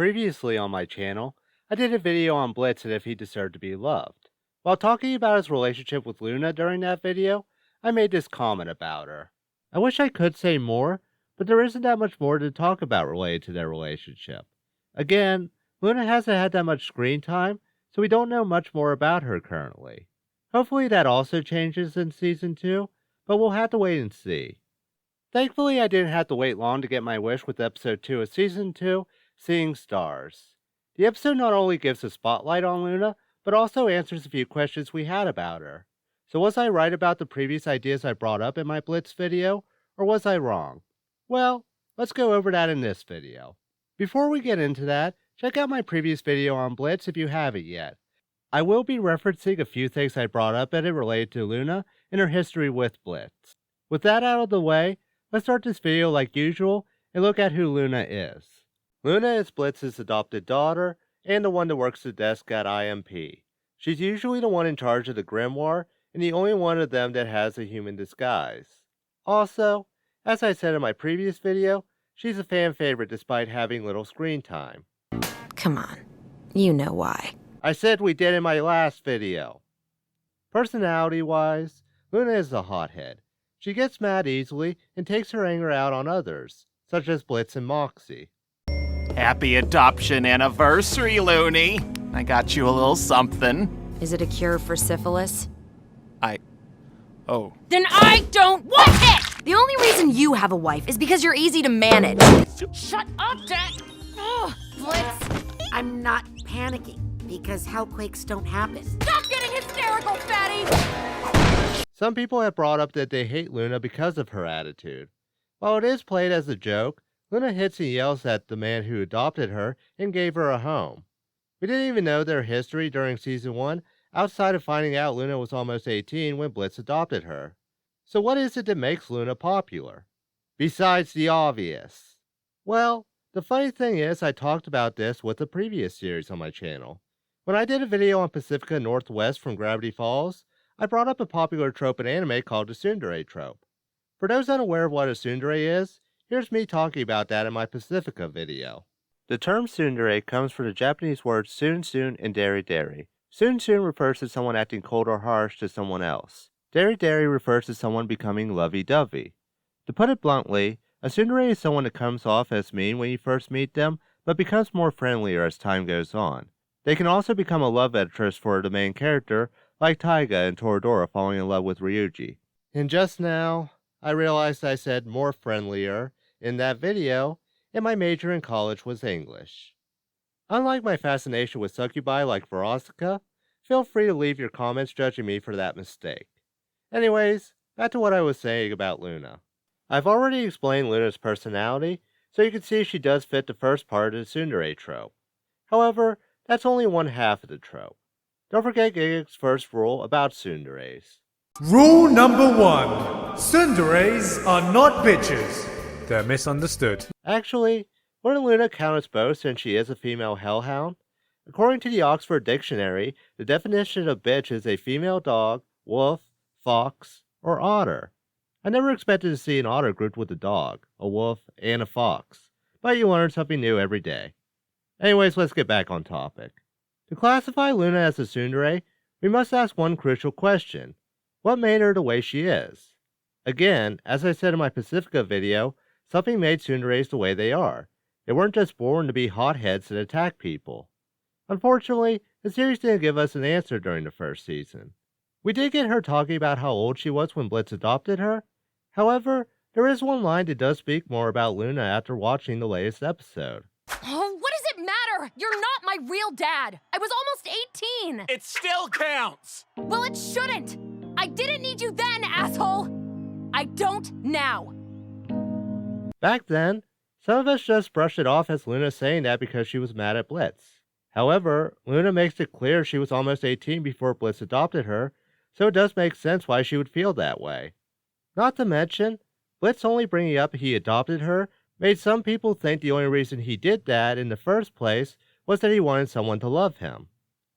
Previously on my channel, I did a video on Blitz and if he deserved to be loved. While talking about his relationship with Loona during that video, I made this comment about her. I wish I could say more, but there isn't that much more to talk about related to their relationship. Again, Loona hasn't had that much screen time, so we don't know much more about her currently. Hopefully that also changes in Season 2, but we'll have to wait and see. Thankfully, I didn't have to wait long to get my wish with Episode 2 of Season 2, Seeing Stars. The episode not only gives a spotlight on Loona, but also answers a few questions we had about her. So was I right about the previous ideas I brought up in my Blitz video, or was I wrong? Well, let's go over that in this video. Before we get into that, check out my previous video on Blitz if you haven't yet. I will be referencing a few things I brought up in it related to Loona and her history with Blitz. With that out of the way, let's start this video like usual and look at who Loona is. Loona is Blitz's adopted daughter and the one that works the desk at IMP. She's usually the one in charge of the Grimoire and the only one of them that has a human disguise. Also, as I said in my previous video, she's a fan favorite despite having little screen time. Come on, you know why. I said we did in my last video. Personality-wise, Loona is a hothead. She gets mad easily and takes her anger out on others, such as Blitz and Moxie. Happy adoption anniversary, Looney. I got you a little something. Is it a cure for syphilis? Oh. Then I don't want it! The only reason you have a wife is because you're easy to manage. Shut up, Dad! Oh, Blitz. I'm not panicking because hellquakes don't happen. Stop getting hysterical, fatty! Some people have brought up that they hate Loona because of her attitude. While it is played as a joke, Loona hits and yells at the man who adopted her and gave her a home. We didn't even know their history during Season 1, outside of finding out Loona was almost 18 when Blitz adopted her. So what is it that makes Loona popular? Besides the obvious. Well, the funny thing is I talked about this with the previous series on my channel. When I did a video on Pacifica Northwest from Gravity Falls, I brought up a popular trope in anime called the tsundere trope. For those unaware of what a tsundere is, here's me talking about that in my Pacifica video. The term tsundere comes from the Japanese words soon and deri. Soon refers to someone acting cold or harsh to someone else. Deri refers to someone becoming lovey-dovey. To put it bluntly, a tsundere is someone that comes off as mean when you first meet them, but becomes more friendlier as time goes on. They can also become a love interest for the main character, like Taiga and Toradora falling in love with Ryuji. And just now, I realized I said more friendlier in that video, and my major in college was English. Unlike my fascination with succubi like Verostica, feel free to leave your comments judging me for that mistake. Anyways, back to what I was saying about Loona. I've already explained Luna's personality, so you can see she does fit the first part of the tsundere trope. However, that's only one half of the trope. Don't forget Gigic's first rule about tsunderes. Rule number 1. Tsunderes are not bitches. They're misunderstood. Actually, wouldn't Loona count as both since she is a female hellhound? According to the Oxford Dictionary, the definition of bitch is a female dog, wolf, fox, or otter. I never expected to see an otter grouped with a dog, a wolf, and a fox, but you learn something new every day. Anyways, let's get back on topic. To classify Loona as a tsundere, we must ask one crucial question. What made her the way she is? Again, as I said in my Pacifica video, something made tsunderes the way they are. They weren't just born to be hotheads that attack people. Unfortunately, the series didn't give us an answer during the first season. We did get her talking about how old she was when Blitz adopted her. However, there is one line that does speak more about Loona after watching the latest episode. Oh, what does it matter? You're not my real dad. I was almost 18. It still counts! Well, it shouldn't. I didn't need you then, asshole. I don't now. Back then, some of us just brushed it off as Loona saying that because she was mad at Blitz. However, Loona makes it clear she was almost 18 before Blitz adopted her, so it does make sense why she would feel that way. Not to mention, Blitz only bringing up he adopted her made some people think the only reason he did that in the first place was that he wanted someone to love him.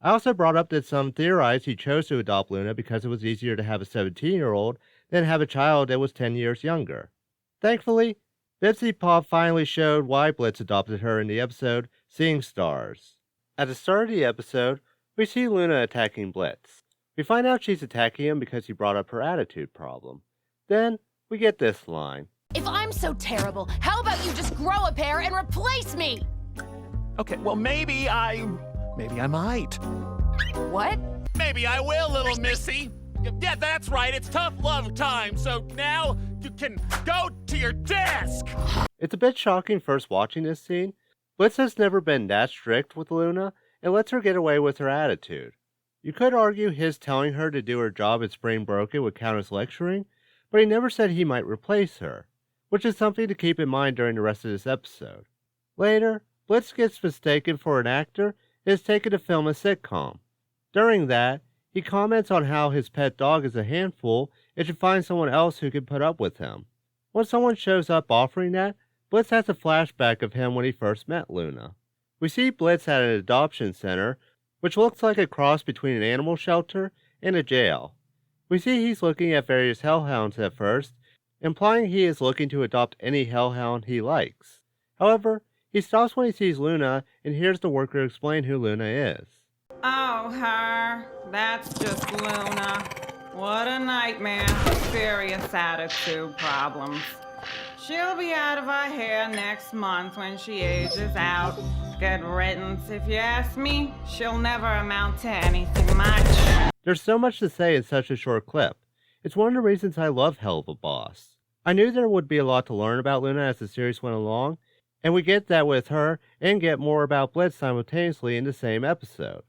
I also brought up that some theorized he chose to adopt Loona because it was easier to have a 17-year-old than have a child that was 10 years younger. Thankfully, Bipsy Pop finally showed why Blitz adopted her in the episode Seeing Stars. At the start of the episode, we see Loona attacking Blitz. We find out she's attacking him because he brought up her attitude problem. Then, we get this line. If I'm so terrible, how about you just grow a pair and replace me? Okay, well, maybe I might. What? Maybe I will, little missy. Yeah, that's right. It's tough love time. So now you can go to your desk. It's a bit shocking first watching this scene. Blitz has never been that strict with Loona and lets her get away with her attitude. You could argue his telling her to do her job at Spring Broken would count as lecturing, but he never said he might replace her, which is something to keep in mind during the rest of this episode. Later, Blitz gets mistaken for an actor and is taken to film a sitcom. During that, he comments on how his pet dog is a handful and should find someone else who can put up with him. When someone shows up offering that, Blitz has a flashback of him when he first met Loona. We see Blitz at an adoption center, which looks like a cross between an animal shelter and a jail. We see he's looking at various hellhounds at first, implying he is looking to adopt any hellhound he likes. However, he stops when he sees Loona and hears the worker explain who Loona is. Oh, her. That's just Loona. What a nightmare. Serious attitude problems. She'll be out of our hair next month when she ages out. Good riddance, if you ask me. She'll never amount to anything much. There's so much to say in such a short clip. It's one of the reasons I love Helluva Boss. I knew there would be a lot to learn about Loona as the series went along, and we get that with her and get more about Blitz simultaneously in the same episode.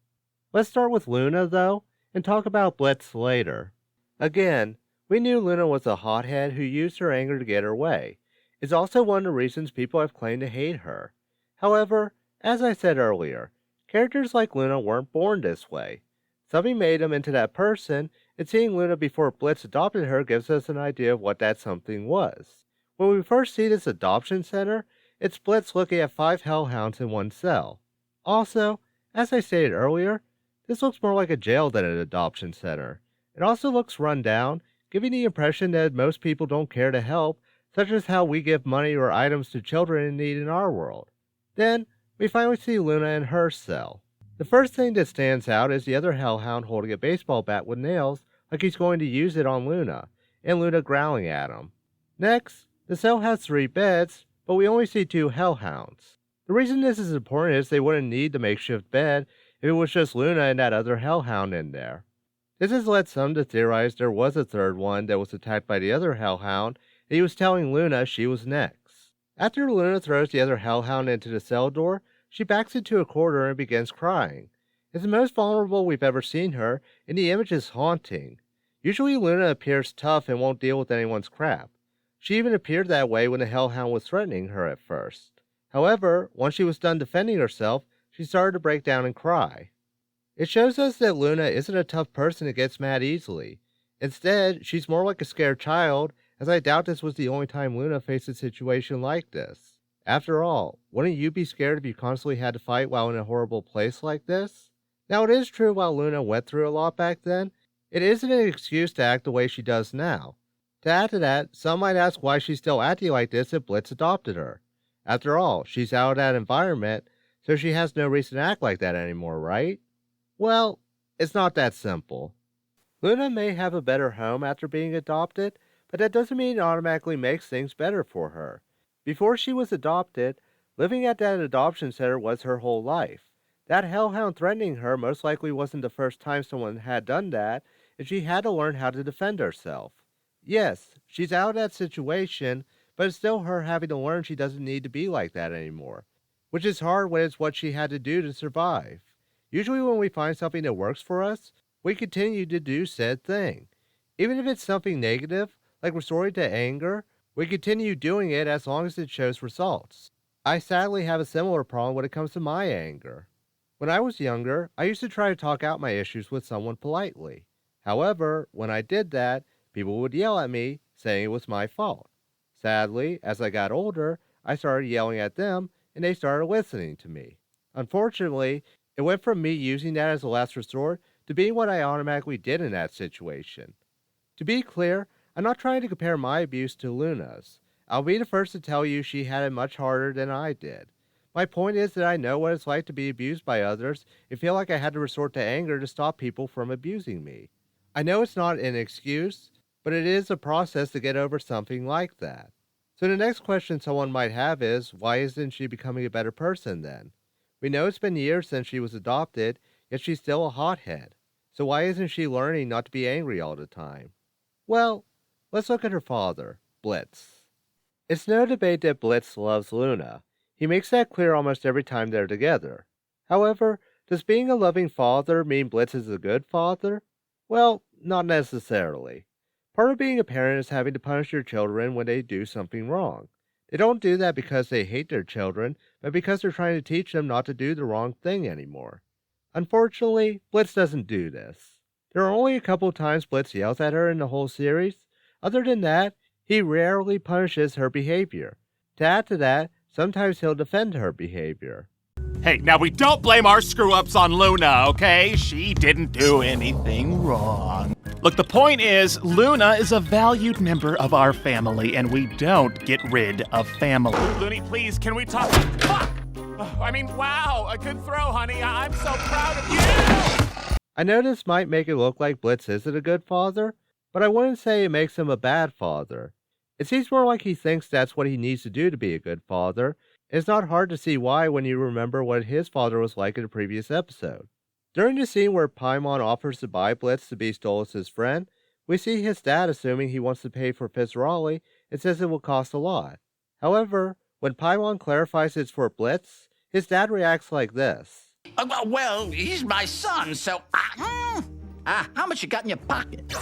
Let's start with Loona, though, and talk about Blitz later. Again, we knew Loona was a hothead who used her anger to get her way. It's also one of the reasons people have claimed to hate her. However, as I said earlier, characters like Loona weren't born this way. Something made them into that person, and seeing Loona before Blitz adopted her gives us an idea of what that something was. When we first see this adoption center, it's Blitz looking at 5 hellhounds in one cell. Also, as I stated earlier, this looks more like a jail than an adoption center. It also looks run down, giving the impression that most people don't care to help, such as how we give money or items to children in need in our world. Then, we finally see Loona in her cell. The first thing that stands out is the other hellhound holding a baseball bat with nails like he's going to use it on Loona, and Loona growling at him. Next, the cell has 3 beds, but we only see 2 hellhounds. The reason this is important is they wouldn't need the makeshift bed if it was just Loona and that other hellhound in there. This has led some to theorize there was a third one that was attacked by the other hellhound, and he was telling Loona she was next. After Loona throws the other hellhound into the cell door, she backs into a corner and begins crying. It's the most vulnerable we've ever seen her, and the image is haunting. Usually Loona appears tough and won't deal with anyone's crap. She even appeared that way when the hellhound was threatening her at first. However, once she was done defending herself, she started to break down and cry. It shows us that Loona isn't a tough person that gets mad easily. Instead, she's more like a scared child, as I doubt this was the only time Loona faced a situation like this. After all, wouldn't you be scared if you constantly had to fight while in a horrible place like this? Now, it is true while Loona went through a lot back then, it isn't an excuse to act the way she does now. To add to that, some might ask why she's still acting like this if Blitz adopted her. After all, she's out of that environment, so she has no reason to act like that anymore, right? Well, it's not that simple. Loona may have a better home after being adopted, but that doesn't mean it automatically makes things better for her. Before she was adopted, living at that adoption center was her whole life. That hellhound threatening her most likely wasn't the first time someone had done that, and she had to learn how to defend herself. Yes, she's out of that situation, but it's still her having to learn she doesn't need to be like that anymore, which is hard when it's what she had to do to survive. Usually when we find something that works for us, we continue to do said thing. Even if it's something negative, like restoring to anger, we continue doing it as long as it shows results. I sadly have a similar problem when it comes to my anger. When I was younger, I used to try to talk out my issues with someone politely. However, when I did that, people would yell at me, saying it was my fault. Sadly, as I got older, I started yelling at them, and they started listening to me. Unfortunately, it went from me using that as a last resort to being what I automatically did in that situation. To be clear, I'm not trying to compare my abuse to Loona's. I'll be the first to tell you she had it much harder than I did. My point is that I know what it's like to be abused by others and feel like I had to resort to anger to stop people from abusing me. I know it's not an excuse, but it is a process to get over something like that. So the next question someone might have is, why isn't she becoming a better person then? We know it's been years since she was adopted, yet she's still a hothead. So why isn't she learning not to be angry all the time? Well, let's look at her father, Blitz. It's no debate that Blitz loves Loona. He makes that clear almost every time they're together. However, does being a loving father mean Blitz is a good father? Well, not necessarily. Part of being a parent is having to punish your children when they do something wrong. They don't do that because they hate their children, but because they're trying to teach them not to do the wrong thing anymore. Unfortunately, Blitz doesn't do this. There are only a couple of times Blitz yells at her in the whole series. Other than that, he rarely punishes her behavior. To add to that, sometimes he'll defend her behavior. Hey, now we don't blame our screw-ups on Loona, okay? She didn't do anything wrong. Look, the point is, Loona is a valued member of our family, and we don't get rid of family. Looney, please, can we talk? Fuck! I mean, wow, a good throw, honey. I'm so proud of you! I know this might make it look like Blitz isn't a good father, but I wouldn't say it makes him a bad father. It seems more like he thinks that's what he needs to do to be a good father. It's not hard to see why when you remember what his father was like in the previous episode. During the scene where Paimon offers to buy Blitz to be Stolas' friend, we see his dad assuming he wants to pay for Fitzraleigh and says it will cost a lot. However, when Paimon clarifies it's for Blitz, his dad reacts like this. Well, he's my son, so... how much you got in your pocket?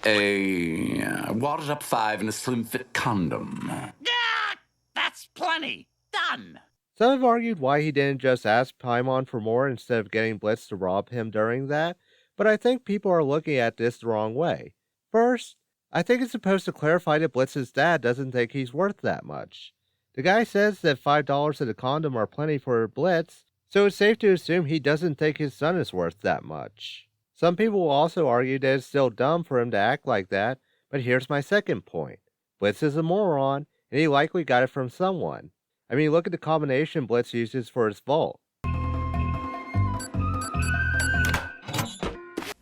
A wadded up 5 and a slim fit condom. Yeah, that's plenty. Done. Some have argued why he didn't just ask Paimon for more instead of getting Blitz to rob him during that, but I think people are looking at this the wrong way. First, I think it's supposed to clarify that Blitz's dad doesn't think he's worth that much. The guy says that $5 at a condom are plenty for Blitz, so it's safe to assume he doesn't think his son is worth that much. Some people will also argue that it's still dumb for him to act like that, but here's my second point. Blitz is a moron, and he likely got it from someone. I mean, look at the combination Blitz uses for his vault.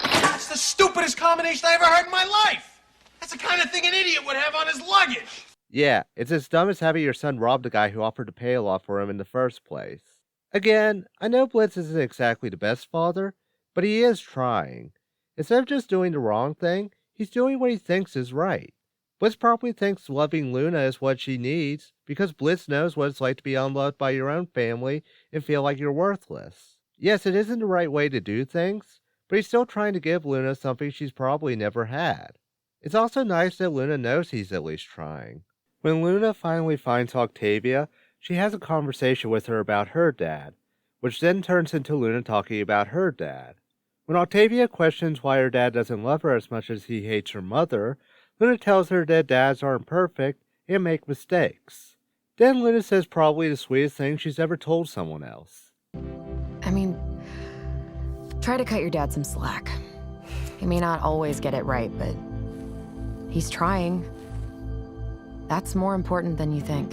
That's the stupidest combination I ever heard in my life! That's the kind of thing an idiot would have on his luggage! Yeah, it's as dumb as having your son rob the guy who offered to pay a lot for him in the first place. Again, I know Blitz isn't exactly the best father, but he is trying. Instead of just doing the wrong thing, he's doing what he thinks is right. Blitz probably thinks loving Loona is what she needs, because Blitz knows what it's like to be unloved by your own family and feel like you're worthless. Yes, it isn't the right way to do things, but he's still trying to give Loona something she's probably never had. It's also nice that Loona knows he's at least trying. When Loona finally finds Octavia, she has a conversation with her about her dad, which then turns into Loona talking about her dad. When Octavia questions why her dad doesn't love her as much as he hates her mother, Loona tells her that dads aren't perfect and make mistakes. Then Loona says probably the sweetest thing she's ever told someone else. I mean, try to cut your dad some slack. He may not always get it right, but he's trying. That's more important than you think.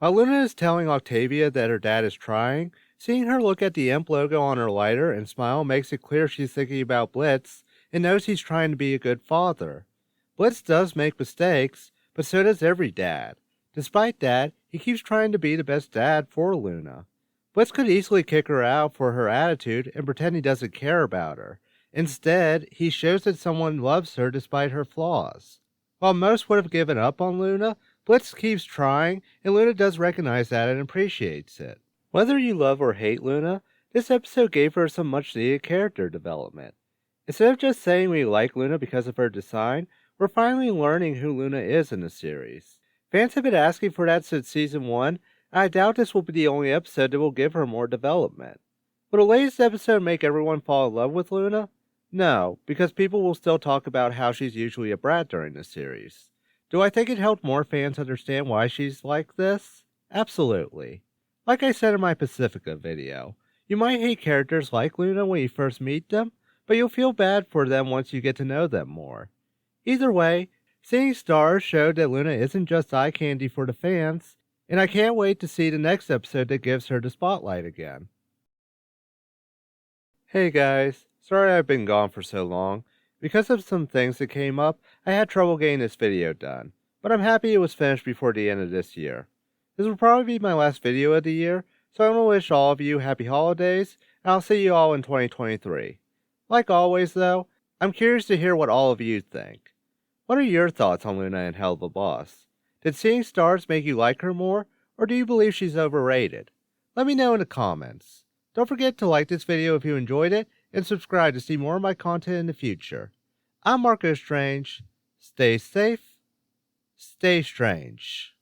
While Loona is telling Octavia that her dad is trying, seeing her look at the imp logo on her lighter and smile makes it clear she's thinking about Blitz and knows he's trying to be a good father. Blitz does make mistakes, but so does every dad. Despite that, he keeps trying to be the best dad for Loona. Blitz could easily kick her out for her attitude and pretend he doesn't care about her. Instead, he shows that someone loves her despite her flaws. While most would have given up on Loona, Blitz keeps trying, and Loona does recognize that and appreciates it. Whether you love or hate Loona, this episode gave her some much needed character development. Instead of just saying we like Loona because of her design, we're finally learning who Loona is in the series. Fans have been asking for that since Season 1, and I doubt this will be the only episode that will give her more development. Will the latest episode make everyone fall in love with Loona? No, because people will still talk about how she's usually a brat during the series. Do I think it helped more fans understand why she's like this? Absolutely. Like I said in my Pacifica video, you might hate characters like Loona when you first meet them, but you'll feel bad for them once you get to know them more. Either way, seeing stars showed that Loona isn't just eye candy for the fans, and I can't wait to see the next episode that gives her the spotlight again. Hey guys, sorry I've been gone for so long. Because of some things that came up, I had trouble getting this video done, but I'm happy it was finished before the end of this year. This will probably be my last video of the year, so I want to wish all of you happy holidays, and I'll see you all in 2023. Like always though, I'm curious to hear what all of you think. What are your thoughts on Loona and Helluva Boss? Did seeing stars make you like her more, or do you believe she's overrated? Let me know in the comments. Don't forget to like this video if you enjoyed it, and subscribe to see more of my content in the future. I'm Marco Strange. Stay safe, stay strange.